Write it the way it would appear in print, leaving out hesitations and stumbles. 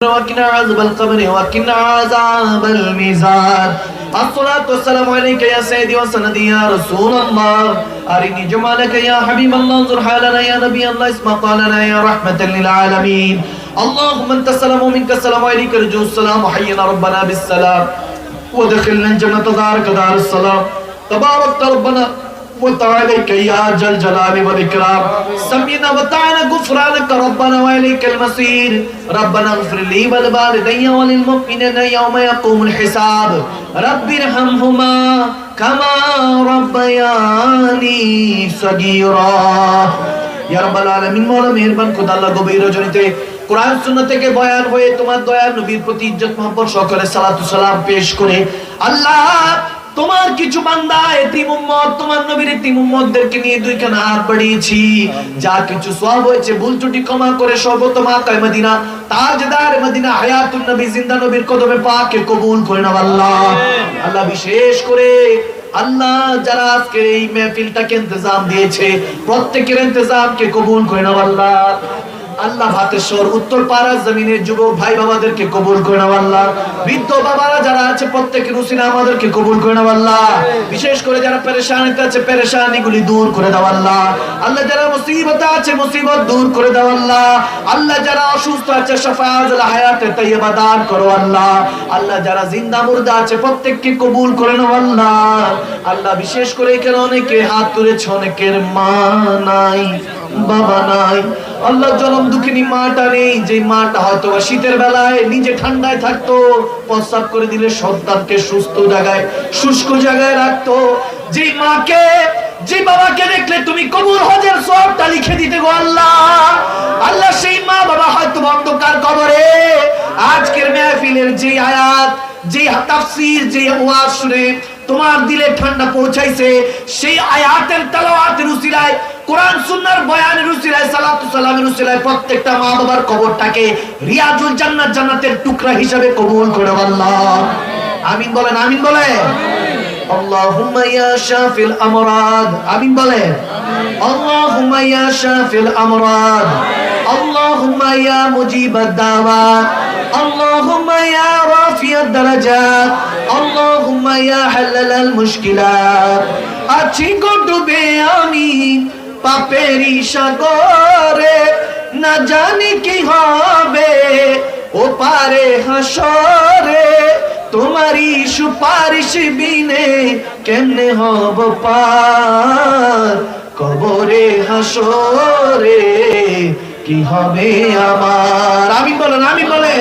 وقنا عذاب القبر وقنا عذاب الميزان الصلاة والسلام عليك يا سيدي وسندي يا رسول الله أرني جمالك يا حبيب الله انظر حالنا يا نبي الله اسمع قالنا يا رحمة للعالمين اللهم أنت السلام ومنك السلام وإليك رجو السلام وحينا ربنا بالسلام ودخلنا الجنة دارك دار السلام تبارك ربنا وتعاليك يا جل جلال والإكرام سمعنا وطعنا غفرانك ربنا وإليك المصير ربنا اغفر لي ولوالدي وللمؤمنين يوم يقوم الحساب رب ارحمهما كما ربياني صغيرا يا رب العالمين مولا মেহেরবান খোদা আল্লাহ গভীর রজনীতে কোরআন সুন্নাহ থেকে বয়ান হয়ে তোমার দয়ার নবীর প্রতি ইজ্জত মহব্বত সহকারে সালাতু সালাম পেশ করে আল্লাহ তোমার কিছু বান্দা এতিম উম্মত তোমার নবীর এতিম উম্মতদেরকে নিয়ে দুইখানা হাত বাড়িয়েছি যা কিছু সওয়াব হয়েছে ভুল ত্রুটি ক্ষমা করে সর্বতম আকায়ে মদিনা তাজদার মদিনা হায়াতুন নবী জিন্দা নবীর কদমে পাকে কবুল করে নাও আল্লাহ আল্লাহ বিশেষ করে আল্লাহ যারা আজকে এই মাহফিলটাকে ইন্তজাম দিয়েছে প্রত্যেকের ইন্তজামকে কবুল করে নাও আল্লাহ আল্লাহ ভাতেশ্বর উত্তর পাড়া জমিনের যুবক ভাই বাবাদেরকে কবুল করে নাও আল্লাহ বৃদ্ধ বাবারা যারা আছে প্রত্যেকের উসিলা আমাদেরকে কবুল করে নাও আল্লাহ বিশেষ করে যারা পেরেশানিতে আছে পেরেশানিগুলি দূর করে দাও আল্লাহ আল্লাহ যারা মুসিবতে আছে মুসিবত দূর করে দাও আল্লাহ আল্লাহ যারা অসুস্থ আছে শাফাআতুল হায়াতে তাইয়্যিবা দান করো আল্লাহ আল্লাহ যারা জিন্দা মুর্দা আছে প্রত্যেককে কবুল করে নাও আল্লাহ আল্লাহ বিশেষ করে এখানে অনেকে হাত তুলেছে অনেকের মা নাই বাবা নাই আল্লাহ জনম দুঃখিনী মাটা নেই যে মাটা হয়তো শীতের বেলায় নিজে ঠান্ডায় থাকতো প্রস্রাব করে দিলে সন্তানকে সুস্থ জায়গায় শুষ্ক জায়গায় রাখতো যে মাকে যে বাবাকে দেখলে তুমি কবুল হজের সওয়াবটা লিখে দিতে গো আল্লাহ আল্লাহ সেই মা বাবা হয়তো অন্ধকার কবরে আজকের মাহফিলের যে আয়াত যে তাফসীর যে ওয়াজ শুনে তোমার দিলে ঠান্ডা পৌঁছাইছে সেই আয়াতের তেলাওয়াতের উসিলায় কোরআন সুন্নাহর বয়ানের উসিলায় সালাতু সালামের উসিলায় প্রত্যেকটা মা বাবার কবরটাকে রিয়াজুল জান্নাত জান্নাতের টুকরা হিসেবে কবুল করে আল্লাহ আমিন বলেন আমিন বলেন اللهم يا شافي الأمراض آمين بله اللهم يا شافي الأمراض اللهم يا مجيب الدعوات اللهم يا رافع الدرجات اللهم يا حلل المشكلات আছি গো ডুবে আমি পাপেরই সাগরে না জানি কি হবে ও পারে হাসরে তোমারি সুপারিশ বিনে কেমনে হব পার কবরে হাসরে কি হবে আমার আমিন বলেন আমিন বলেন